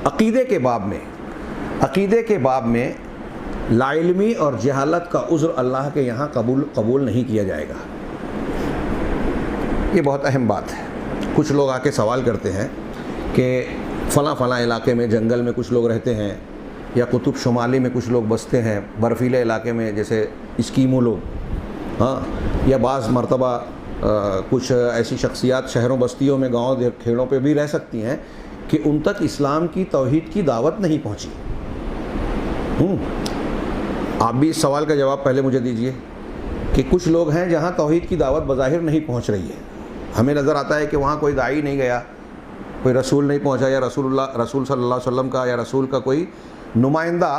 अक़ीदे के बाब में लाइल्मी और जहालत का उज़्र अल्लाह के यहाँ कबूल नहीं किया जाएगा। ये बहुत अहम बात है। कुछ लोग आके सवाल करते हैं कि फ़लाँ इलाके में जंगल में कुछ लोग रहते हैं, या कुतुब शुमाली में कुछ लोग बसते हैं, बर्फ़ीले इलाके में जैसे इस्कीमो लोग, हाँ, या बाज़ मरतबा कुछ ऐसी शख्सियात शहरों बस्तियों में गाँव खेड़ों पे भी रह सकती हैं कि उन तक इस्लाम की तौहीद की दावत नहीं पहुँची। आप भी इस सवाल का जवाब पहले मुझे दीजिए कि कुछ लोग हैं जहाँ तौहीद की दावत बज़ाहिर नहीं पहुँच रही है। हमें नज़र आता है कि वहाँ कोई दाई नहीं गया, कोई रसूल नहीं पहुँचा, या रसूल सल्लल्लाहु अलैहि वसल्लम का या रसूल का कोई नुमाइंदा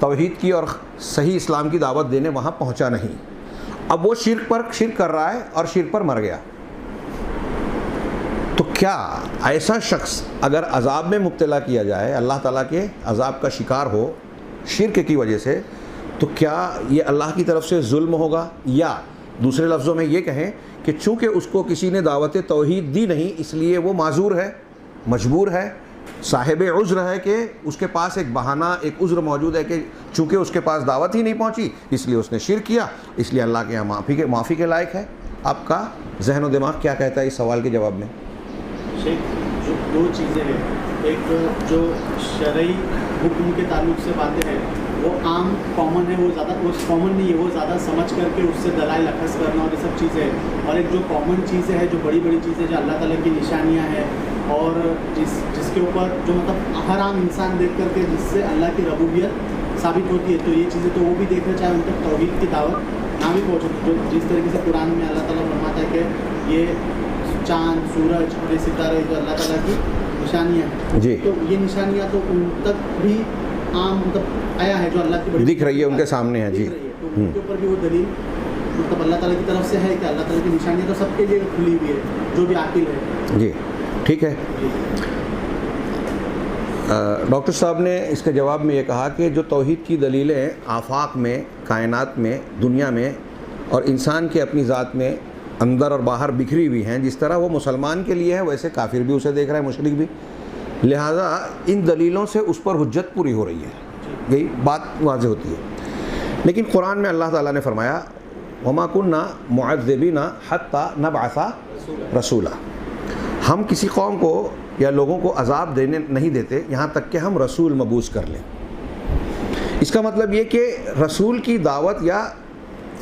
तौहीद की और सही इस्लाम की दावत देने वहाँ पहुँचा नहीं। अब वो शिर्क कर रहा है और शिर्क पर मर गया। तो क्या ऐसा शख्स अगर अज़ाब में मुब्तला किया जाए, अल्लाह ताला के अज़ाब का शिकार हो शिर्क की वजह से, तो क्या ये अल्लाह की तरफ से जुल्म होगा? या दूसरे लफ्ज़ों में ये कहें कि चूँकि उसको किसी ने दावत तौहीद दी नहीं, इसलिए वो माजूर है, मजबूर है, साहिब उज़्र है कि उसके पास एक बहाना, एक उज़्र मौजूद है कि चूँकि उसके पास दावत ही नहीं पहुँची इसलिए उसने शिर्क किया, इसलिए अल्लाह के यहाँ माफ़ी के लायक है। आपका जहन व दिमाग क्या कहता है इस सवाल के जवाब में? शेख, जो दो चीज़ें हैं, एक जो शरई हुक्म के ताल्लुक से बातें हैं वो आम कॉमन है, वो ज़्यादा वो कॉमन नहीं है, वो ज़्यादा समझ करके उससे दलाइल अखज़ करना और ये सब चीज़ें हैं। और एक जो कॉमन चीज़ें हैं, जो बड़ी चीज़ें जो अल्लाह ताला की निशानियाँ हैं और जिसके ऊपर जो मतलब हर आम इंसान देख करके जिससे अल्लाह की रबूबियत साबित होती है, तो ये चीज़ें तो वो भी देखना चाहे उन तक तौहीद की दावत ना भी पहुँचे। जो जिस तरीके से कुरान में अल्लाह ताला फरमाता है कि ये चाँद, सूरज और ये सितारे जो अल्लाह ताला की निशानियाँ हैं जी, तो ये निशानियाँ तो उन तक भी आम मतलब आया है, जो अल्लाह की बड़ी दिख रही है, उनके सामने है जी। तो उनके ऊपर भी वो दलील मतलब अल्लाह ताला की तरफ से है कि अल्लाह ताला की निशानियाँ तो सबके लिए खुली हुई है, जो भी आकिल है जी। ठीक है, डॉक्टर साहब ने इसके जवाब में ये कहा कि जो तौहीद की दलीलें आफाक में, कायनात में, दुनिया में और इंसान के अपनी ज़ात में अंदर और बाहर बिखरी हुई हैं, जिस तरह वो मुसलमान के लिए है वैसे काफिर भी उसे देख रहा है, मुशरिक भी, लिहाजा इन दलीलों से उस पर हुज्जत पूरी हो रही है, यही बात वाज़ेह होती है। लेकिन कुरान में अल्लाह ताला ने फरमाया वमा कुन्ना मुअज़्ज़िबीना हत्ता नबअसा रसूला, हम किसी कौम को या लोगों को अज़ाब देने नहीं देते यहाँ तक कि हम रसूल मबूस कर लें। इसका मतलब ये कि रसूल की दावत या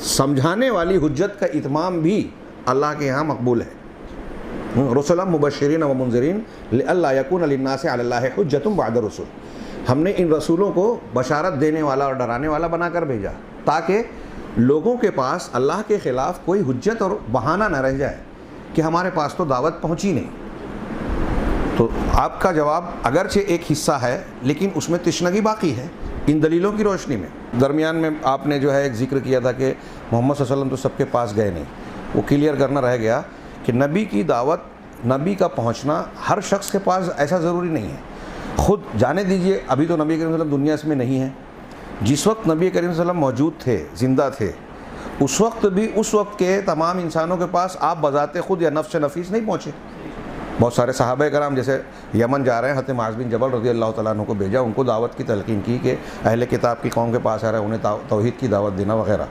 समझाने वाली हुज्जत का इत्माम भी अल्लाह के यहाँ मकबूल है। रसूलन मुबश्शिरीन व मुनज़िरीन लिअल्ला यकून लिन्नासि अलल्लाहि हुज्जतुन बअद रसूल, हमने इन रसूलों को बशारत देने वाला और डराने वाला बनाकर भेजा ताकि लोगों के पास अल्लाह के ख़िलाफ़ कोई हुज्जत और बहाना न रह जाए कि हमारे पास तो दावत पहुँची नहीं। तो आपका जवाब अगरचे एक हिस्सा है लेकिन उसमें तिश्नगी बाकी है इन दलीलों की रोशनी में। दरमियान में आपने जो है एक जिक्र किया था कि मोहम्मद सल्लल्लाहु अलैहि वसल्लम तो सबके पास गए नहीं, वो क्लियर करना रह गया कि नबी की दावत, नबी का पहुंचना हर शख्स के पास ऐसा ज़रूरी नहीं है। ख़ुद जाने दीजिए, अभी तो नबी करीम सल्लल्लाहु अलैहि वसल्लम दुनिया इसमें नहीं है, जिस वक्त नबी करीम सल्लल्लाहु अलैहि वसल्लम मौजूद थे, ज़िंदा थे, उस वक्त भी उस वक्त के तमाम इंसानों के पास आप बज़ाते ख़ुद या नफ्स नफीस नहीं पहुँचे। बहुत सारे सहाबा कराम जैसे यमन जा रहे हैं, हज़रत मुआज़ बिन जबल रज़ी अल्लाह तआला अन्हु को भेजा, उनको दावत की तलकीन की कि अहले किताब की कौम के पास आ रहे हैं, उन्हें तौहीद की दावत देना वगैरह।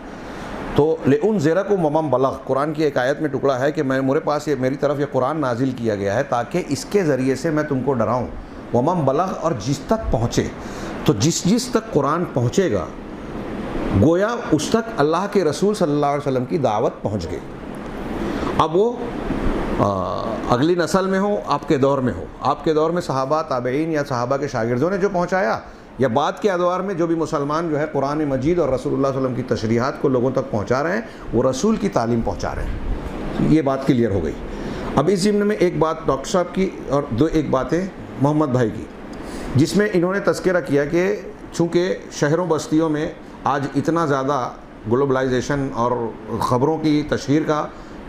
तो लिउनज़िरकुम वमन बलग़, कुरान की एक आयत में टुकड़ा है कि मेरे पास ये मेरी तरफ ये कुरान नाजिल किया गया है ताकि इसके ज़रिए से मैं तुमको डराऊँ। वमन बलग़, और जिस तक पहुँचे, तो जिस तक कुरान पहुँचेगा गोया उस तक अल्लाह के रसूल सल्लल्लाहु अलैहि वसल्लम की दावत पहुँच गई। अब वो अगली नस्ल में हो, आपके दौर में हो, आपके दौर में सहाबा, ताबईन या सहाबा के शागिर्दों ने जो पहुँचाया, या बाद के अदवार में जो भी मुसलमान जो है कुरान मजीद और रसूलुल्लाह सल्लल्लाहु अलैहि वसल्लम की तशरीहात को लोगों तक पहुँचा रहे हैं, वो रसूल की तालीम पहुँचा रहे हैं। ये बात क्लियर हो गई। अब इस ज़िम्न में एक बात डॉक्टर साहब की और एक बातें मोहम्मद भाई की, जिसमें इन्होंने तज़किरा किया कि चूँकि शहरों बस्तियों में आज इतना ज़्यादा ग्लोबलाइजेशन और ख़बरों की तशहीर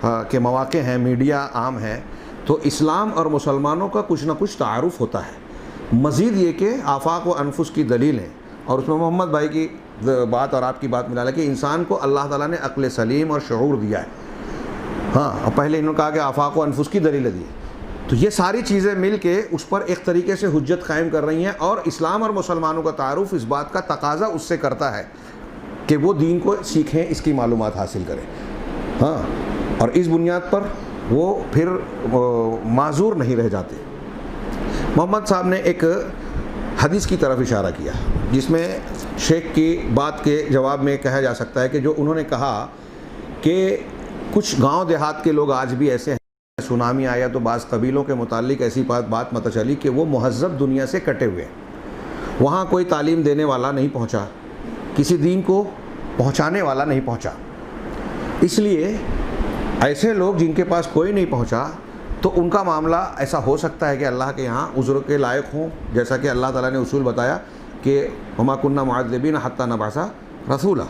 के मौक़े हैं, मीडिया आम है, तो इस्लाम और मुसलमानों का कुछ ना कुछ तारुफ़ होता है। मज़ीद ये कि आफ़ाक़ व अनफुस की दलील है, और उसमें मोहम्मद भाई की बात और आपकी बात मिला कि इंसान को अल्लाह ताला ने अक्ल सलीम और शऊर दिया है। हाँ, पहले इन्होंने कहा कि आफ़ाक़ व अनफुस की दलीलें दी, तो ये सारी चीज़ें मिल के उस पर एक तरीके से हुज्जत कायम कर रही हैं, और इस्लाम और मुसलमानों का तारुफ इस बात का तकाजा उससे करता है कि वो दीन को सीखें, इसकी मालूमात हासिल करें। हाँ, और इस बुनियाद पर वो फिर माजूर नहीं रह जाते। मोहम्मद साहब ने एक हदीस की तरफ इशारा किया जिसमें शेख की बात के जवाब में कहा जा सकता है कि जो उन्होंने कहा कि कुछ गांव देहात के लोग आज भी ऐसे हैं, सुनामी आया तो बाज़ कबीलों के मुतालिक ऐसी बात पता चली कि वो महज़्ज़ब दुनिया से कटे हुए हैं, वहाँ कोई तालीम देने वाला नहीं पहुँचा, किसी दीन को पहुँचाने वाला नहीं पहुँचा। इसलिए ऐसे लोग जिनके पास कोई नहीं पहुँचा तो उनका मामला ऐसा हो सकता है कि अल्लाह के यहाँ उज़्र के लायक हों, जैसा कि अल्लाह ताला ने उसूल बताया कि वमा कुन्ना मुअज़्ज़िबीन हत्ता नबअसा रसूला,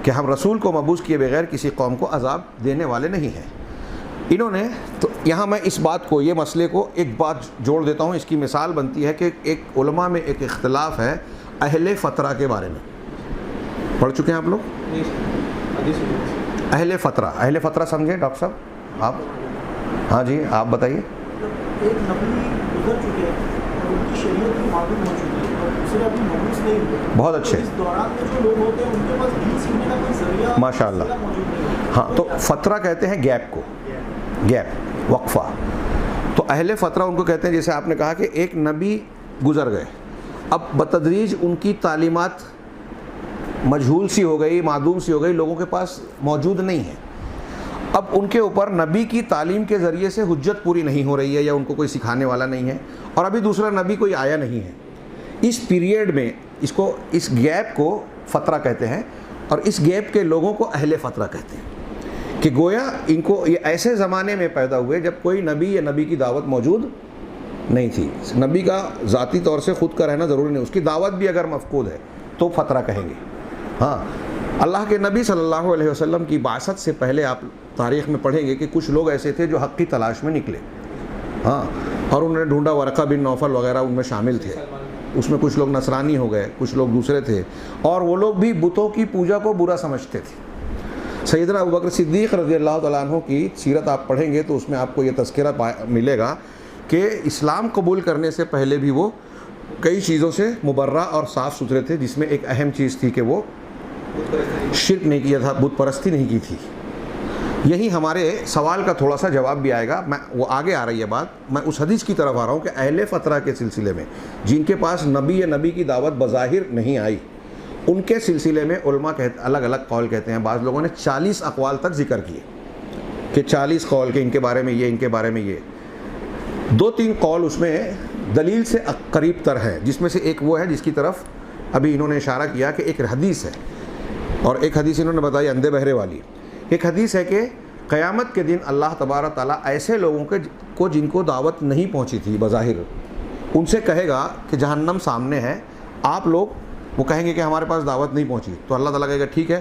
कि हम रसूल को मबूस किए बगैर किसी कौम को अज़ाब देने वाले नहीं हैं। इन्होंने तो यहाँ मैं इस बात को, ये मसले को एक बात जोड़ देता हूँ, इसकी मिसाल बनती है कि एक उलमा में एक इख्तिलाफ है अहले फ़तरा के बारे में। पढ़ चुके हैं आप लोग अहले फ़तरा समझें डॉक्टर साहब आप? हाँ जी, आप बताइए। एक नबी गुजर चुके हैं और उनकी शरीयत भी मालूम हो चुकी है और दूसरे अभी मबूस नहीं हुए। बहुत अच्छे। इस दौरान में जो लोग होते हैं उनके पास दीन सीखने का कोई ज़रिया माशाअल्लाह मौजूद नहीं होता। हाँ, तो फ़तरा कहते हैं गैप को, गैप, वक्फ़ा। तो अहले फ़तरा उनको कहते हैं, जैसे आपने कहा कि एक नबी गुज़र गए, अब बतदरीज उनकी तालीमात मजहूल सी हो गई, मादूम सी हो गई, लोगों के पास मौजूद नहीं है। अब उनके ऊपर नबी की तालीम के ज़रिए से हुज्जत पूरी नहीं हो रही है, या उनको कोई सिखाने वाला नहीं है, और अभी दूसरा नबी कोई आया नहीं है। इस पीरियड में इस गैप को फ़तरा कहते हैं, और इस गैप के लोगों को अहले फ़तरा कहते हैं कि गोया इनको ये ऐसे ज़माने में पैदा हुए जब कोई नबी या नबी की दावत मौजूद नहीं थी। नबी का ज़ाती तौर से ख़ुद का रहना ज़रूरी नहीं, उसकी दावत भी अगर मफ़कूद है तो फ़तरा कहेंगे। हाँ, अल्लाह के नबी सल्लल्लाहु अलैहि वसल्लम की बासत से पहले आप तारीख़ में पढ़ेंगे कि कुछ लोग ऐसे थे जो हक़ की तलाश में निकले। हाँ, और उन्होंने ढूंढा, वरक़ा बिन नौफल वगैरह उनमें शामिल थे। उसमें कुछ लोग नसरानी हो गए, कुछ लोग दूसरे थे, और वो लोग भी बुतों की पूजा को बुरा समझते थे। सैयदना अबू बकर सिद्दीक़ रज़ियल्लाहु तआला अन्हु की सीरत आप पढ़ेंगे तो उसमें आपको ये तज़किरा मिलेगा कि इस्लाम कबूल करने से पहले भी वो कई चीज़ों से मुबर्रा और साफ़ सुथरे थे, जिसमें एक अहम चीज़ थी कि वो शिर्क नहीं किया था, बुत परस्ती नहीं की थी। यही हमारे सवाल का थोड़ा सा जवाब भी आएगा, मैं वो आगे आ रही है बात। मैं उस हदीस की तरफ आ रहा हूँ कि अहले फ़तरा के सिलसिले में जिनके पास नबी या नबी की दावत बज़ाहिर नहीं आई, उनके सिलसिले में उलमा कहते अलग अलग कौल कहते हैं। बाज़ लोगों ने 40 अक़वाल तक ज़िक्र किए कि 40 कौल के इनके बारे में ये, इनके बारे में ये। 2-3 कौल उसमें दलील से करीब तर है, जिसमें से एक वो है जिसकी तरफ अभी इन्होंने इशारा किया कि एक हदीस है, और एक हदीस इन्होंने बताई अंधे बहरे वाली। एक हदीस है कि क़यामत के दिन अल्लाह तबारक ताला ऐसे लोगों को जिनको दावत नहीं पहुंची थी बज़ाहिर, उनसे कहेगा कि जहन्नम सामने है, आप लोग, वो कहेंगे कि हमारे पास दावत नहीं पहुंची, तो अल्लाह ताला कहेगा ठीक है,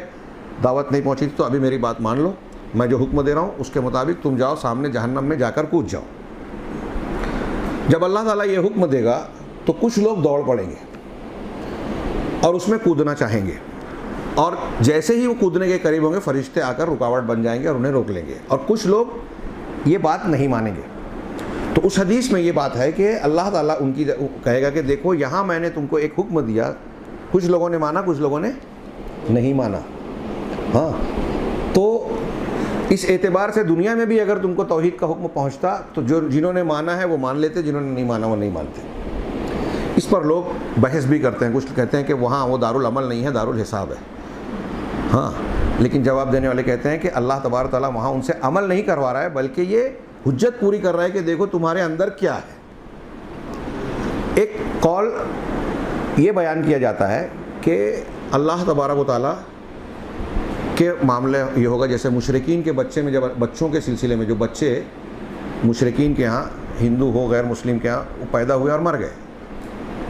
दावत नहीं पहुंची तो अभी मेरी बात मान लो, मैं जो हुक्म दे रहा हूँ उसके मुताबिक तुम जाओ, सामने जहन्नम में जाकर कूद जाओ। जब अल्लाह ताला ये हुक्म देगा तो कुछ लोग दौड़ पड़ेंगे और उसमें कूदना चाहेंगे, और जैसे ही वो कूदने के करीब होंगे फरिश्ते आकर रुकावट बन जाएंगे और उन्हें रोक लेंगे, और कुछ लोग ये बात नहीं मानेंगे। तो उस हदीस में ये बात है कि अल्लाह ताला उनकी कहेगा कि देखो यहाँ मैंने तुमको एक हुक्म दिया, कुछ लोगों ने माना, कुछ लोगों ने नहीं माना। हाँ, तो इस एतबार से दुनिया में भी अगर तुमको तौहीद का हुक्म पहुँचता तो जिन्होंने माना है वो मान लेते, जिन्होंने नहीं माना वो नहीं मानते। इस पर लोग बहस भी करते हैं, कुछ कहते हैं कि वहाँ वो दारुल अमल नहीं है, दारुल हिसाब है। हाँ, लेकिन जवाब देने वाले कहते हैं कि अल्लाह तबारक ताला वहाँ उनसे अमल नहीं करवा रहा है, बल्कि ये हुज्जत पूरी कर रहा है कि देखो तुम्हारे अंदर क्या है। एक कौल ये बयान किया जाता है कि अल्लाह तबारक ताला के मामले ये होगा जैसे मुशरिकीन के बच्चे में, जब बच्चों के सिलसिले में जो बच्चे मुशरिकीन के यहाँ, हिंदू हो गैर मुस्लिम के यहाँ, वो पैदा हुए और मर गए,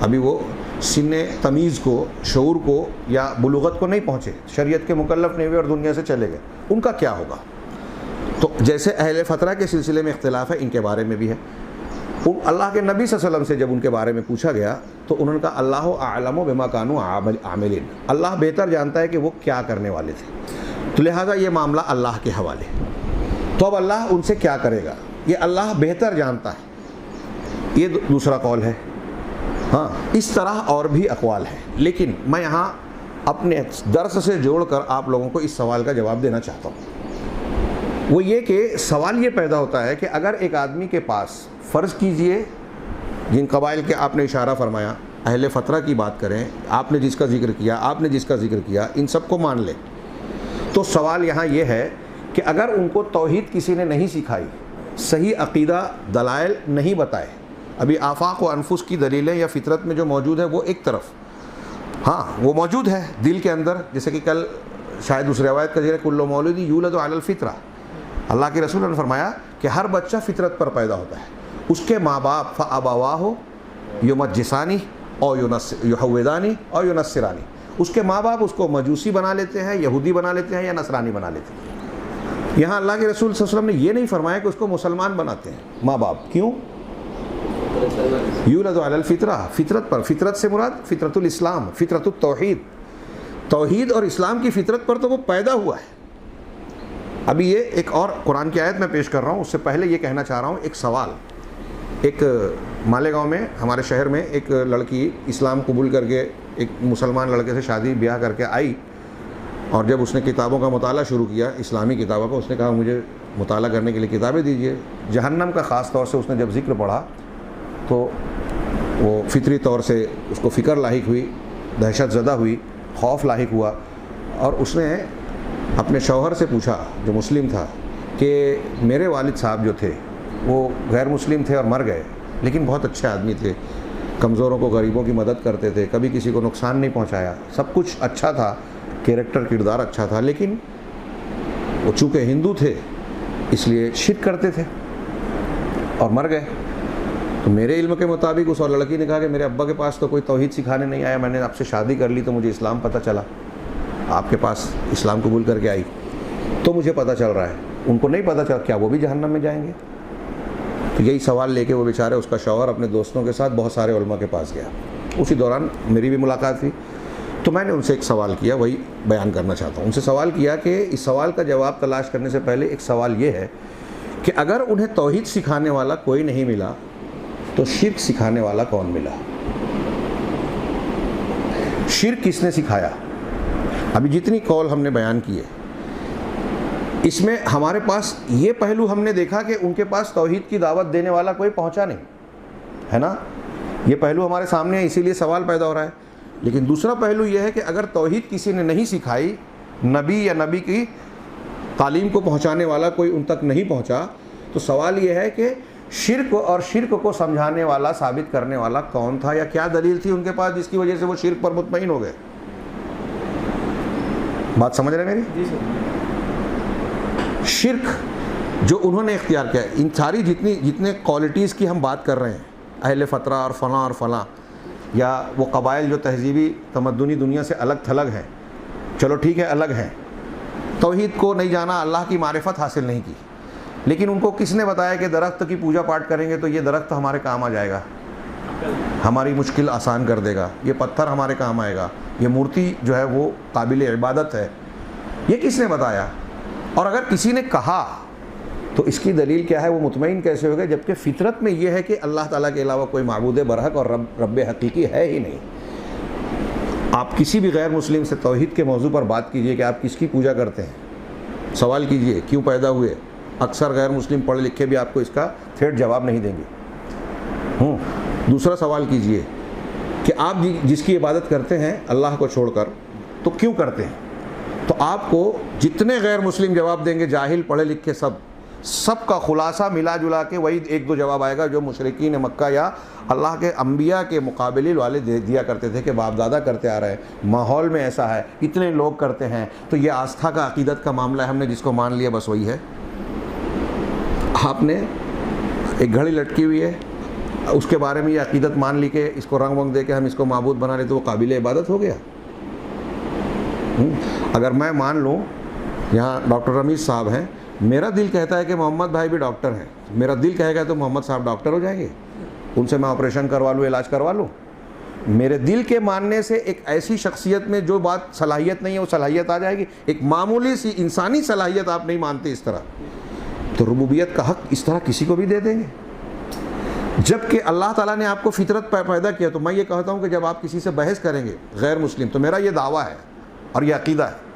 अभी वो सिन्ने तमीज़ को, शऊर को या बुलुगत को नहीं पहुँचे, शरीयत के मुकल्लफ नहीं हुए और दुनिया से चले गए, उनका क्या होगा? तो जैसे अहले फ़तरा के सिलसिले में इख्तिलाफ है, इनके बारे में भी है। अल्लाह के नबी सल्लल्लाहु अलैहि वसल्लम से जब उनके बारे में पूछा गया तो उन्होंने कहा अल्लाहु अअलमु बिमा कानू आमिलीन, अल्लाह बेहतर जानता है कि वो क्या करने वाले थे, तो लिहाजा ये मामला अल्लाह के हवाले। तो अब अल्लाह उनसे क्या करेगा, ये अल्लाह बेहतर जानता है। ये दूसरा कौल है। हाँ, इस तरह और भी अक़वाल हैं, लेकिन मैं यहाँ अपने दर्स से जोड़कर आप लोगों को इस सवाल का जवाब देना चाहता हूँ। वो ये कि सवाल ये पैदा होता है कि अगर एक आदमी के पास, फ़र्ज़ कीजिए जिन कबाइल के आपने इशारा फरमाया, अहले फ़तरा की बात करें, आपने जिसका ज़िक्र किया, आपने जिसका ज़िक्र किया, इन सब को मान ले, तो सवाल यहाँ ये है कि अगर उनको तौहीद किसी ने नहीं सिखाई, सही अक़ीदा दलाइल नहीं बताए, अभी आफ़ाक़ व अनफुस की दलीलें या फ़ितरत में जो मौजूद है वो एक तरफ, हाँ वो मौजूद है दिल के अंदर, जैसे कि कल शायद उस रवायत का ज़िक्र कुल्लु मौलूदी यूलदु अलल फ़ितरा, अल्लाह के रसूल ने फरमाया कि हर बच्चा फ़ितरत पर पैदा होता है, उसके माँ बाप फ़अबवाहु युमज्जिसानी और युहव्विदानी और युनस्सिरानी, उसके माँ बाप उसको मजूसी बना लेते हैं, यहूदी बना लेते हैं या नसरानी बना लेते हैं। यहाँ अल्लाह के रसूल सल्लल्लाहु अलैहि वसल्लम ने ये नहीं फरमाया कि उसको मुसलमान बनाते हैं माँ बाप, क्यों? यूलदु अलल फ़ितरा, फ़ितरत पर, फ़ितरत से मुराद फ़ितरतुल इस्लाम, फ़ितरतुत तौहीद, तौहीद और इस्लाम की फ़ितरत पर तो वो पैदा हुआ है। अभी ये एक और कुरान की आयत मैं पेश कर रहा हूँ, उससे पहले ये कहना चाह रहा हूँ, एक सवाल, एक मालेगांव में हमारे शहर में एक लड़की इस्लाम कबूल करके एक मुसलमान लड़के से शादी ब्याह करके आई, और जब उसने किताबों का मुताला शुरू किया, इस्लामी किताबों का, उसने कहा मुझे मुताला करने के लिए किताबें दीजिए। जहन्नम का ख़ास तौर से उसने जब जिक्र पढ़ा तो वो फितरी तौर से उसको फ़िक्र लाहिक हुई, दहशत ज़दा हुई, खौफ लाहिक हुआ, और उसने अपने शौहर से पूछा जो मुस्लिम था कि मेरे वालिद साहब जो थे वो गैर मुस्लिम थे और मर गए, लेकिन बहुत अच्छे आदमी थे, कमज़ोरों को, गरीबों की मदद करते थे, कभी किसी को नुकसान नहीं पहुंचाया, सब कुछ अच्छा था, कैरेक्टर किरदार अच्छा था, लेकिन वो चूँकि हिंदू थे इसलिए शिर्क करते थे और मर गए। तो मेरे इल्म के मुताबिक उस और लड़की ने कहा कि मेरे अब्बा के पास तो कोई तौहीद सिखाने नहीं आया, मैंने आपसे शादी कर ली तो मुझे इस्लाम पता चला, आपके पास इस्लाम कबूल करके आई तो मुझे पता चल रहा है, उनको नहीं पता चला, क्या वो भी जहन्नम में जाएंगे? तो यही सवाल लेके वो बेचारे, उसका शौहर अपने दोस्तों के साथ बहुत सारे उलमा के पास गया। उसी दौरान मेरी भी मुलाकात थी, तो मैंने उनसे एक सवाल किया, वही बयान करना चाहता हूँ। उनसे सवाल किया कि इस सवाल का जवाब तलाश करने से पहले एक सवाल ये है कि अगर उन्हें तौहीद सिखाने वाला कोई नहीं मिला तो शिर्क सिखाने वाला कौन मिला? शिर्क किसने सिखाया? अभी जितनी कौल हमने बयान की है, इसमें हमारे पास ये पहलू हमने देखा कि उनके पास तौहीद की दावत देने वाला कोई पहुंचा नहीं, है ना? ये पहलू हमारे सामने है, इसीलिए सवाल पैदा हो रहा है। लेकिन दूसरा पहलू यह है कि अगर तौहीद किसी ने नहीं सिखाई, नबी या नबी की तालीम को पहुंचाने वाला कोई उन तक नहीं पहुंचा, तो सवाल यह है कि शिर्क और शिर्क को समझाने वाला, साबित करने वाला कौन था, या क्या दलील थी उनके पास जिसकी वजह से वो शिर्क पर मुतमईन हो गए? बात समझ रहे मेरी? जी सर। शिर्क जो उन्होंने इख्तियार किया, इन सारी जितने क्वालिटीज़ की हम बात कर रहे हैं, अहले फ़तरा और फ़लाँ, या वो कबाइल जो तहजीबी तमद्दुनी दुनिया से अलग थलग हैं, चलो ठीक है अलग हैं, तौहीद को नहीं जाना, अल्लाह की मारिफत हासिल नहीं की, लेकिन उनको किसने बताया कि दरख्त की पूजा पाठ करेंगे तो ये दरख्त हमारे काम आ जाएगा, हमारी मुश्किल आसान कर देगा, ये पत्थर हमारे काम आएगा, ये मूर्ति जो है वो काबिल इबादत है, ये किसने बताया? और अगर किसी ने कहा तो इसकी दलील क्या है, वो मुतमईन कैसे हो गए? जबकि फ़ितरत में ये है कि अल्लाह ताला के अलावा कोई माबूद बरहक और रब हकीकी है ही नहीं। आप किसी भी गैर मुस्लिम से तौहीद के मौजू पर बात कीजिए कि आप किसकी पूजा करते हैं, सवाल कीजिए क्यों पैदा हुए, अक्सर गैर मुस्लिम पढ़े लिखे भी आपको इसका थेट जवाब नहीं देंगे। दूसरा सवाल कीजिए कि आप जिसकी इबादत करते हैं अल्लाह को छोड़कर, तो क्यों करते हैं? तो आपको जितने गैर मुस्लिम जवाब देंगे, जाहिल पढ़े लिखे, सब का खुलासा मिला जुला के वही एक दो जवाब आएगा जो मुशरिकीन मक्का या अल्लाह के अंबिया के मुकाबले वाले दिया करते थे कि बाप दादा करते आ रहे हैं, माहौल में ऐसा है, इतने लोग करते हैं, तो ये आस्था का, अकीदत का मामला है, हमने जिसको मान लिया बस वही है। आपने एक घड़ी लटकी हुई है, उसके बारे में ये अकीदत मान ली कि इसको रंग वंग दे के हम इसको माबूद बना ले तो वो काबिल इबादत हो गया। अगर मैं मान लूँ, यहाँ डॉक्टर रमीज़ साहब हैं, मेरा दिल कहता है कि मोहम्मद भाई भी डॉक्टर हैं, मेरा दिल कहेगा तो मोहम्मद साहब डॉक्टर हो जाएंगे, उनसे मैं ऑपरेशन करवा लूँ, इलाज करवा लूँ। मेरे दिल के मानने से एक ऐसी शख्सियत में जो बात सलाहियत नहीं है वो सलाहियत आ जाएगी। एक मामूली सी इंसानी सलाहियत आप नहीं मानते इस तरह, तो रुबूबियत का हक इस तरह किसी को भी दे देंगे? जबकि अल्लाह ताला ने आपको फितरत पैदा किया। तो मैं ये कहता हूँ कि जब आप किसी से बहस करेंगे गैर मुस्लिम, तो मेरा ये दावा है और ये अकीदा है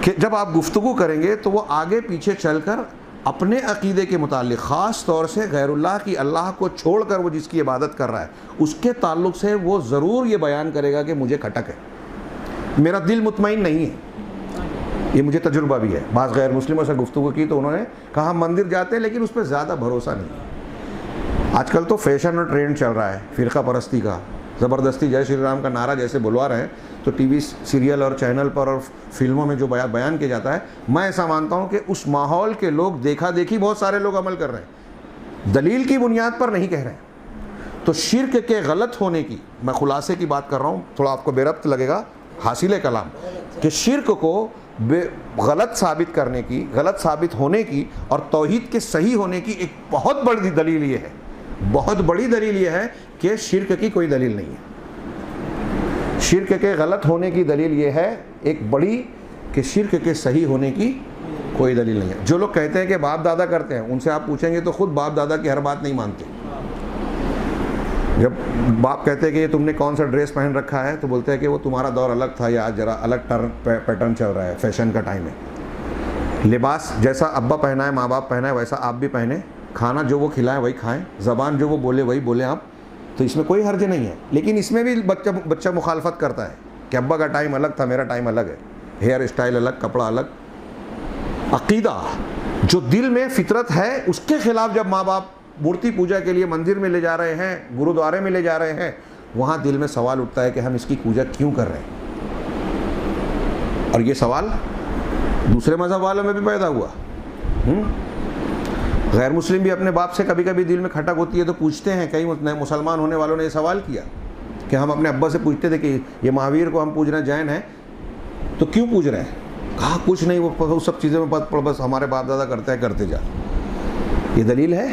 कि जब आप गुफ्तगू करेंगे तो वो आगे पीछे चलकर अपने अकीदे के मुतालिक, ख़ास तौर से गैरुल्लाह की, अल्लाह को छोड़कर वो जिसकी इबादत कर रहा है उसके ताल्लुक़ से वो ज़रूर ये बयान करेगा कि मुझे खटक है, मेरा दिल मुतमईन नहीं है। ये मुझे तजुर्बा भी है। बाज़ गैर मुस्लिमों से गुफ्तगू की तो उन्होंने कहा हम मंदिर जाते हैं लेकिन उस पर ज़्यादा भरोसा नहीं है। आजकल तो फैशन और ट्रेंड चल रहा है फ़िरका परस्ती का, ज़बरदस्ती जय श्री राम का नारा जैसे बुलवा रहे हैं, तो टीवी सीरियल और चैनल पर और फिल्मों में जो बयान किया जाता है, मैं ऐसा मानता हूं कि उस माहौल के लोग देखा देखी बहुत सारे लोग अमल कर रहे हैं, दलील की बुनियाद पर नहीं कह रहे हैं। तो शिर्क के गलत होने की, मैं खुलासे की बात कर रहा हूँ, थोड़ा आपको बेरब्त लगेगा हासिल कलाम, कि शिर्क को गलत साबित करने की, गलत साबित होने की और तौहीद के सही होने की एक बहुत बड़ी दलील ये है, बहुत बड़ी दलील ये है कि शिर्क की कोई दलील नहीं है। शिर्क के गलत होने की दलील ये है एक बड़ी, कि शिर्क के सही होने की कोई दलील नहीं है। जो लोग कहते हैं कि बाप दादा करते हैं, उनसे आप पूछेंगे तो खुद बाप दादा की हर बात नहीं मानते। जब बाप कहते हैं कि ये तुमने कौन सा ड्रेस पहन रखा है, तो बोलते हैं कि वो तुम्हारा दौर अलग था या आज ज़रा अलग पैटर्न चल रहा है, फैशन का टाइम है। लिबास जैसा अब्बा पहना है, माँ बाप पहना है, वैसा आप भी पहने। खाना जो वो खिलाएं वही खाएं, ज़बान जो वो बोले वही बोले आप, तो इसमें कोई हर्ज नहीं है। लेकिन इसमें भी बच्चा मुखालफत करता है कि अब्बा का टाइम अलग था, मेरा टाइम अलग है, हेयर स्टाइल अलग, कपड़ा अलग। अकीदा जो दिल में फितरत है उसके खिलाफ जब माँ बाप मूर्ति पूजा के लिए मंदिर में ले जा रहे हैं, गुरुद्वारे में ले जा रहे हैं, वहाँ दिल में सवाल उठता है कि हम इसकी पूजा क्यों कर रहे हैं। और ये सवाल दूसरे मज़हब वालों में भी पैदा हुआ। गैर मुस्लिम भी अपने बाप से कभी कभी दिल में खटक होती है तो पूछते हैं। कई मुसलमान होने वालों ने ये सवाल किया कि हम अपने अब्बा से पूछते थे कि ये महावीर को हम पूज रहे हैं, जैन है, तो क्यों पूज रहे हैं? कहा कुछ नहीं, वो सब चीज़ों में बस हमारे बाप दादा करते हैं, करते जा। ये दलील है?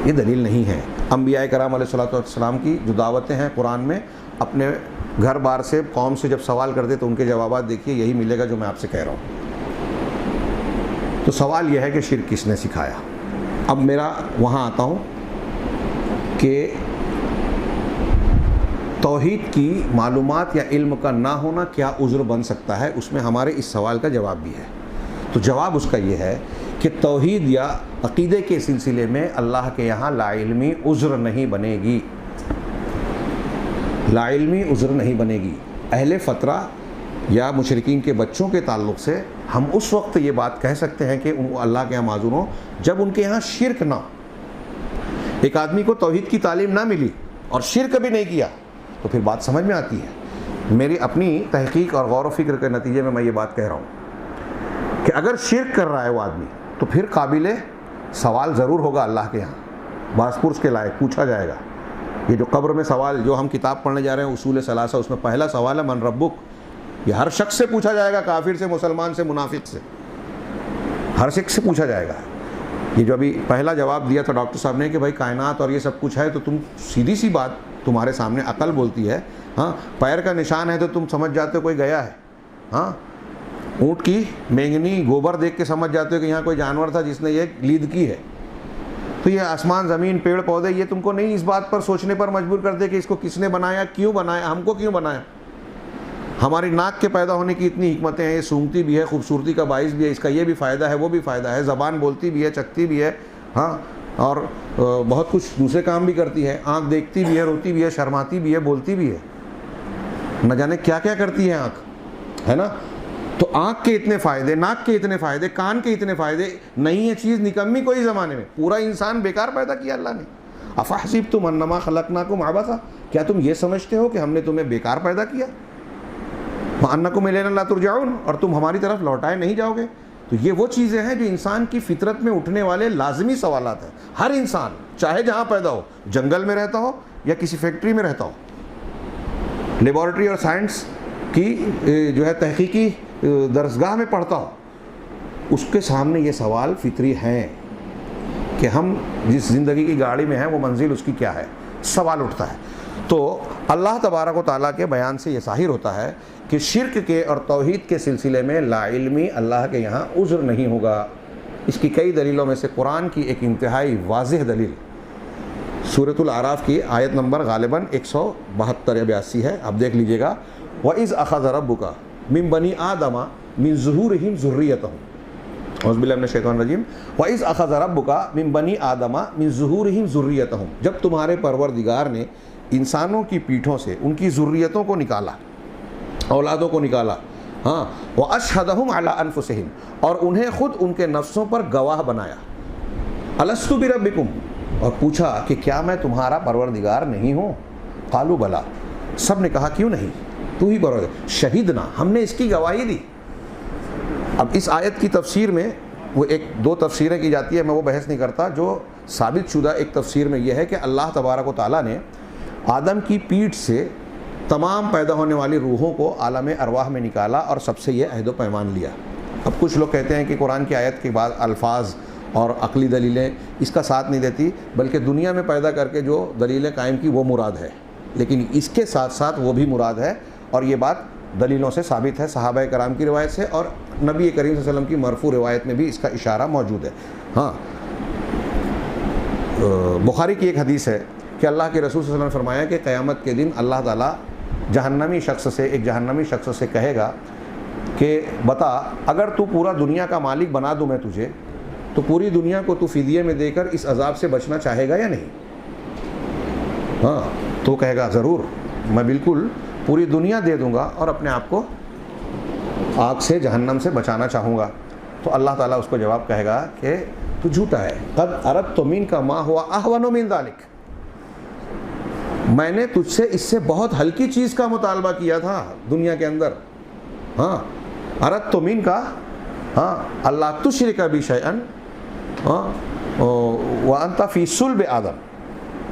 ये दलील नहीं है। अंबिया कराम अलैहिस्सलाम की जो दावतें हैं कुरान में, अपने घर बार से, कौम से जब सवाल करते तो उनके जवाब देखिए, यही मिलेगा जो मैं आपसे कह रहा हूँ। तो सवाल यह है कि शिर्क किसने सिखाया। अब मेरा वहाँ आता हूँ कि तौहीद की मालूमात या इल्म का ना होना क्या उज़्र बन सकता है, उसमें हमारे इस सवाल का जवाब भी है। तो जवाब उसका ये है कि तौहीद या अक़ीदे के सिलसिले में अल्लाह के यहाँ लाइल्मी उज़्र नहीं बनेगी, लाइल्मी उज़्र नहीं बनेगी। अहले फ़तरा या मुशरिकीन के बच्चों के ताल्लुक़ से हम उस वक्त ये बात कह सकते हैं कि अल्लाह के यहाँ माज़ूर हों जब उनके यहाँ शिर्क ना। एक आदमी को तौहीद की तालीम ना मिली और शिर्क भी नहीं किया तो फिर बात समझ में आती है। मेरी अपनी तहकीक और गौर व फिक्र के नतीजे में मैं ये बात कह रहा हूँ कि अगर शिर्क कर रहा है वो आदमी, तो फिर काबिल सवाल ज़रूर होगा अल्लाह के यहाँ, बासपुरस के लायक पूछा जाएगा। ये जो कब्र में सवाल जो हम किताब पढ़ने जा रहे हैं उसूल सलासा, उसमें पहला सवाल है मन रब्बुक। ये हर शख्स से पूछा जाएगा, काफिर से, मुसलमान से, मुनाफिक से, हर शख्स से पूछा जाएगा। ये जो अभी पहला जवाब दिया था डॉक्टर साहब ने कि भाई कायनात और ये सब कुछ है, तो तुम सीधी सी बात तुम्हारे सामने अकल बोलती है। हाँ, पैर का निशान है तो तुम समझ जाते हो कोई गया है। हाँ, ऊँट की मेंगनी गोबर देख के समझ जाते हो कि यहाँ कोई जानवर था जिसने ये लीद की है। तो ये आसमान, ज़मीन, पेड़ पौधे, ये तुमको नहीं इस बात पर सोचने पर मजबूर करते कि इसको किसने बनाया, क्यों बनाया, हमको क्यों बनाया। हमारी नाक के पैदा होने की इतनी हिकमतें हैं, ये सूंघती भी है, खूबसूरती का बाइस भी है, इसका ये भी फ़ायदा है, वो भी फ़ायदा है, ज़बान बोलती भी है, चखती भी है, हाँ, और बहुत कुछ दूसरे काम भी करती है। आँख देखती भी है, रोती भी है, शर्माती भी है, बोलती भी है, न जाने क्या क्या करती है आँख, है ना। तो आँख के इतने फ़ायदे, नाक के इतने फ़ायदे, कान के इतने फ़ायदे, नहीं है चीज़ निकम्मी कोई ज़माने में। पूरा इंसान बेकार पैदा किया अल्लाह ने। अफ़हसिबतुम अन्नमा खलक़नाकुम अबसा, क्या तुम ये समझते हो कि हमने तुम्हें बेकार पैदा किया। व अन्नकुम इलैना ला तुरजाऊन, और तुम हमारी तरफ लौटाए नहीं जाओगे। तो ये वो चीज़ें हैं जो इंसान की फितरत में उठने वाले लाजमी सवालात हैं। हर इंसान चाहे जहाँ पैदा हो, जंगल में रहता हो या किसी फैक्ट्री में रहता हो, लेबॉरेटरी और साइंस की जो है तहकीकी दरसगाह में पढ़ता हो, उसके सामने ये सवाल फितरी हैं कि हम जिस ज़िंदगी की गाड़ी में हैं वो मंजिल उसकी क्या है, सवाल उठता है। तो अल्लाह तबारक व तआला के बयान से ये ज़ाहिर होता है कि शिर्क के और तौहीद के सिलसिले में लाइल्मी अल्लाह के यहाँ उज़्र नहीं होगा। इसकी कई दलीलों में से कुरान की एक इंतहाई वाज़ेह दलील सूरतुल आराफ की आयत नंबर गालिबन 172 या 82 है, आप देख लीजिएगा। व इज़ अख़ज़ रब्बुका मिन बनी आदमा मिन ज़ुहूरिहिम ज़ुर्रियतहुम, औज़ुबिल्लाहि मिनश शैतानिर रजीम। व इज़ अख़ज़ रब्बुका मिन बनी आदमा मिन ज़ुहूरिहिम ज़ुर्रियतहुम, जब तुम्हारे परवरदिगार ने इंसानों की पीठों से उनकी ज़ुर्रियतों को निकाला, औलादों को निकाला। हाँ, व अशहदहुम अला अनफुसिहिम, और उन्हें खुद उनके नफ्सों पर गवाह बनाया। अलस्तु बिरब्बिकुम, और पूछा कि क्या मैं तुम्हारा परवरदिगार नहीं हूँ? कालू बला, सब ने कहा क्यों नहीं, तू ही परवरदिगार। शहीदना, हमने इसकी गवाही दी। अब इस आयत की तफसीर में वो एक दो तफसीरें की जाती है, मैं वो बहस नहीं करता। जो साबित शुदा एक तफसीर में यह है कि अल्लाह तबारक व तआला ने आदम की पीठ से तमाम पैदा होने वाली रूहों को आलम अरवाह में निकाला और सबसे ये अहद व पैमान लिया। अब कुछ लोग कहते हैं कि कुरान की आयत के बाद अल्फाज और अक़ली दलीलें इसका साथ नहीं देती, बल्कि दुनिया में पैदा करके जो दलीलें कायम की वो मुराद है, लेकिन इसके साथ साथ वो भी मुराद है। और ये बात दलीलों से साबित है, सहाबा कराम की रिवायत से, और नबी करीम सल्लल्लाहु अलैहि वसल्लम की मरफू रिवायत में भी इसका इशारा मौजूद है। हाँ, बुखारी की एक हदीस है कि अल्लाह के रसूल सल्लल्लाहु अलैहि वसल्लम ने फरमाया कि क़यामत के दिन अल्लाह ताला जहन्नमी शख्स से, एक जहन्नमी शख्स से कहेगा कि बता, अगर तू पूरा दुनिया का मालिक बना दूँ मैं तुझे, तो पूरी दुनिया को तू फ़िदिये में देकर इस अज़ाब से बचना चाहेगा या नहीं? हाँ, तो कहेगा ज़रूर, मैं बिल्कुल पूरी दुनिया दे दूँगा और अपने आप को आग से, जहन्नम से बचाना चाहूँगा। तो अल्लाह ताला उसको जवाब कहेगा कि तू झूठा है। क़द अरदतु मिनका मा हुआ अहवनु मिन ज़ालिक, मैंने तुझसे इससे बहुत हल्की चीज़ का मुतालबा किया था दुनिया के अंदर। हाँ, अरदतु मिनका, हाँ, अल्लाह तुश्रिका बि शैअन व अंत फ़ी सुल्ब आदम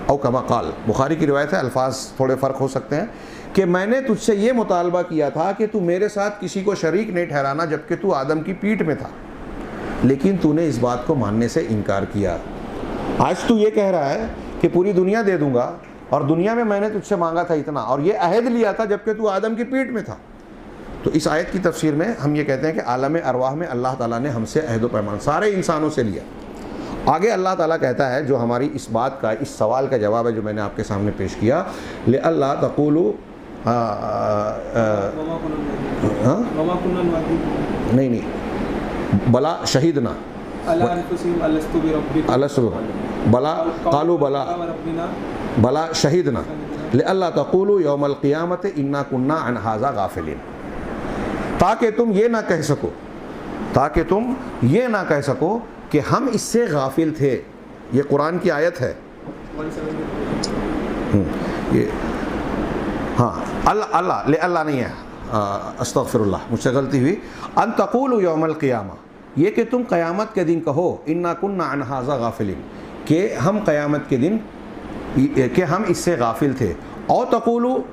औ कमा क़ाल। बुखारी की रिवायत है, अल्फाज थोड़े फ़र्क हो सकते हैं, कि मैंने तुझसे ये मुतालबा किया था कि तू मेरे साथ किसी को शरीक नहीं ठहराना जबकि तू आदम की पीठ में था, लेकिन तूने इस बात को मानने से इनकार किया। आज तू ये कह रहा है कि पूरी दुनिया दे दूंगा, और दुनिया में मैंने तुझसे मांगा था इतना, और ये अहद लिया था जबकि तू आदम की पीठ में था। तो इस आयत की तफसीर में हम ये कहते हैं कि आलम अरवाह में अल्लाह ताला ने हमसे अहद व पैमान सारे इंसानों से लिया। आगे अल्लाह ताला कहता है, जो हमारी इस बात का, इस सवाल का जवाब है जो मैंने आपके सामने पेश किया, ले अल्लाह तक़ूलू, नहीं, बला शहीदना, बला कालू बला बला शहीदना ले अल्लाह तक़ूलू यौमल क़ियामत इन्ना कुन्ना अन हाज़ा गाफ़िलीन, ताकि तुम ये ना कह सको, ताकि तुम ये ना कह सको कि हम इससे गाफिल थे। ये कुरान की आयत है। ये हाँ, अल्लाह ले अल्लाह नहीं है, अस्तग़फ़िरुल्लाह, मुझसे गलती हुई। अन तक़ूलू यौमल क़ियामा, ये कि तुम क़यामत के दिन कहो, इन्ना कुन्ना अन हाज़ा गाफ़िलीन, कि हम क़यामत के दिन कि हम इससे गाफिल थे। और तक़ूलू,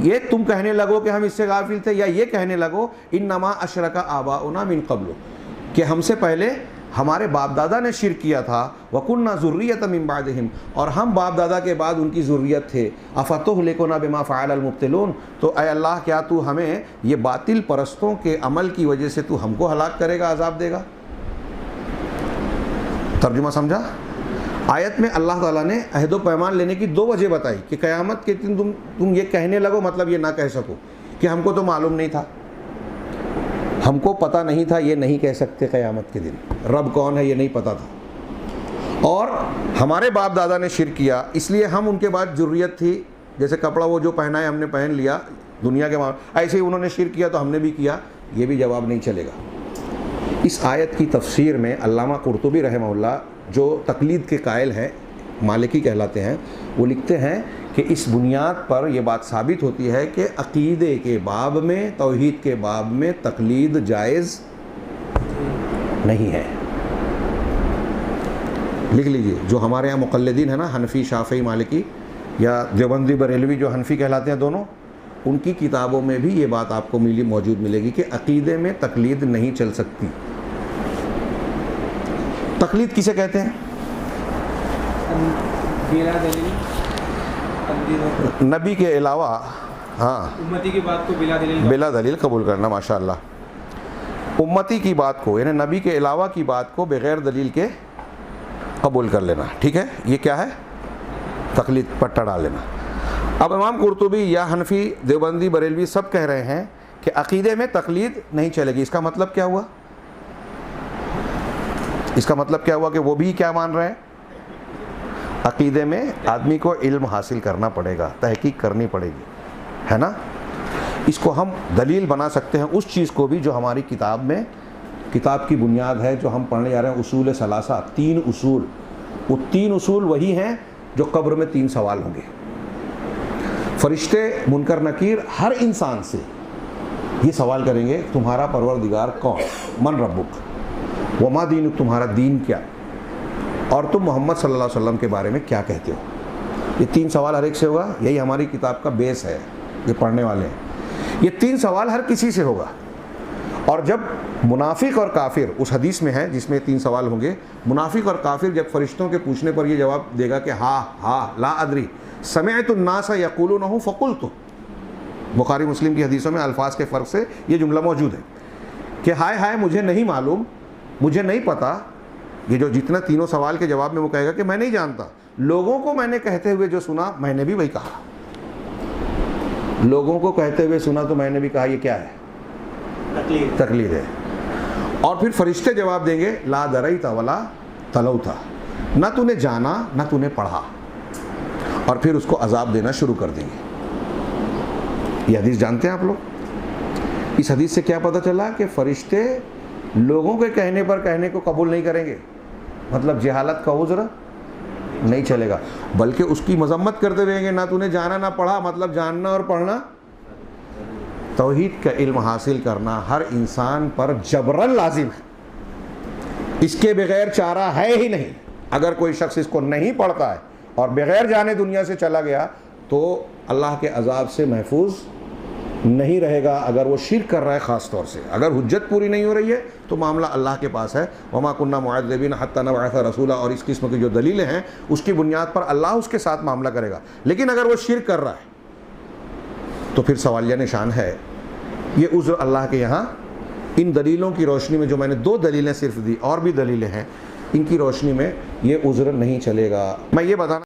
ये तुम कहने लगो कि हम इससे गाफिल थे, या ये कहने लगो इन्नमा अशरका आबाउना मिन क़ब्लु, कि हमसे पहले हमारे बाप दादा ने शिरक किया था। वकुन्ना ज़ुर्रियतम मिन बादिहिम, और हम बाप दादा के बाद उनकी ज़ुर्रियत थे। अफ़तुहलिकुना बिमा फ़अलल मुब्तिलून, तो ऐ अल्लाह, क्या तू हमें ये बातिल परस्तों के अमल की वजह से तू हमको हलाक करेगा, अजाब देगा? तर्जुमा समझा? आयत में अल्लाह ताला ने अहद व पैमान लेने की दो वजह बताई कि क़यामत के दिन तुम ये कहने लगो, मतलब ये ना कह सको कि हमको तो मालूम नहीं था, हमको पता नहीं था, ये नहीं कह सकते क़यामत के दिन रब कौन है ये नहीं पता था। और हमारे बाप दादा ने शिरक किया, इसलिए हम उनके बाद ज़ुर्रियत थी, जैसे कपड़ा वो जो पहना है हमने पहन लिया दुनिया के ऐसे ही उन्होंने शिरक किया तो हमने भी किया, ये भी जवाब नहीं चलेगा। इस आयत की तफसीर में अल्लामा कुर्तुबी रहमहुल्लाह, जो तकलीद के कायल हैं, मालिकी कहलाते हैं, वो लिखते हैं कि इस बुनियाद पर यह बात साबित होती है कि अक़ीदे के बाब में, तौहीद के बाब में तकलीद जायज़ नहीं है। लिख लीजिए, जो हमारे यहाँ मुक़ल्लिदीन है ना, हनफी, शाफ़ी, मालिकी या देवबंदी, बरेलवी जो हनफी कहलाते हैं दोनों, उनकी किताबों में भी ये बात आपको मौजूद मिलेगी कि अक़ीदे में तकलीद नहीं चल सकती। तकलीद किसे कहते हैं? नबी के अलावा, हाँ, उम्मती की बात को बिला दलील कबूल करना, माशाअल्लाह। उम्मती की बात को, यानी नबी के अलावा की बात को बग़ैर दलील के कबूल कर लेना, ठीक है? ये क्या है? तकलीद पट्टा डाल लेना। अब इमाम कुर्तुबी या हनफी, देवबंदी, बरेलवी सब कह रहे हैं कि अकीदे में तकलीद नहीं चलेगी। इसका मतलब क्या हुआ? इसका मतलब क्या हुआ कि वो भी क्या मान रहे हैं? अकीदे में आदमी को इल्म हासिल करना पड़ेगा, तहकीक करनी पड़ेगी, है ना। इसको हम दलील बना सकते हैं उस चीज़ को भी जो हमारी किताब में, किताब की बुनियाद है जो हम पढ़ने जा रहे हैं, उसूल सलासा, 3 उसूल। वो 3 उसूल वही हैं जो कब्र में 3 सवाल होंगे। फरिश्ते मुनकर नकीर हर इंसान से ये सवाल करेंगे, तुम्हारा परवरदिगार कौन, मन रब्बुक, वमा दीन, तुम्हारा दीन क्या, और तुम मोहम्मद सल्लल्लाहु अलैहि वसल्लम के बारे में क्या कहते हो। ये 3 सवाल हर एक से होगा। यही हमारी किताब का बेस है, ये पढ़ने वाले हैं। ये 3 सवाल हर किसी से होगा। और जब मुनाफिक और काफिर, उस हदीस में है जिसमें 3 सवाल होंगे, मुनाफिक और काफिर जब फरिश्तों के पूछने पर ये जवाब देगा कि हा ला अदरी समिअतु अन्नासा यक़ूलूनहु फ़क़ुल्तु, बुखारी मुस्लिम की हदीसों में अल्फाज के फ़र्क से ये जुमला मौजूद है कि हाय मुझे नहीं मालूम, मुझे नहीं पता। ये जो जितना तीनों सवाल के जवाब में वो कहेगा कि मैं नहीं जानता, लोगों को मैंने कहते हुए जो सुना मैंने भी वही कहा, लोगों को कहते हुए सुना तो मैंने भी कहा। ये क्या है? तकलीद है। और फिर फरिश्ते जवाब देंगे ला दरईता वला तलौता, ना तूने जाना ना तूने पढ़ा, और फिर उसको अजाब देना शुरू कर देंगे। ये हदीस जानते हैं आप लोग? इस हदीस से क्या पता चला कि फरिश्ते लोगों के कहने पर कहने को कबूल नहीं करेंगे, मतलब जहालत का उज़्र नहीं चलेगा, बल्कि उसकी मजम्मत करते रहेंगे। ना तूने जाना ना पढ़ा, मतलब जानना और पढ़ना, तौहीद का इल्म हासिल करना हर इंसान पर जबरन लाजिम है। इसके बगैर चारा है ही नहीं। अगर कोई शख्स इसको नहीं पढ़ता है और बगैर जाने दुनिया से चला गया तो अल्लाह के अजाब से महफूज नहीं रहेगा। अगर वो शिर्क कर रहा है, ख़ास तौर से अगर हुज्जत पूरी नहीं हो रही है तो मामला अल्लाह के पास है। वमा कुन्ना मुअज़्ज़िबीन हत्ता नबअथ रसूला, और इस किस्म की जो दलीलें हैं उसकी बुनियाद पर अल्लाह उसके साथ मामला करेगा। लेकिन अगर वो शिर्क कर रहा है तो फिर सवालिया निशान है। ये उज़्र अल्लाह के यहाँ इन दलीलों की रोशनी में, जो मैंने 2 दलीलें सिर्फ दी, और भी दलीलें हैं, इनकी रोशनी में ये उज़्र नहीं चलेगा। मैं ये बताना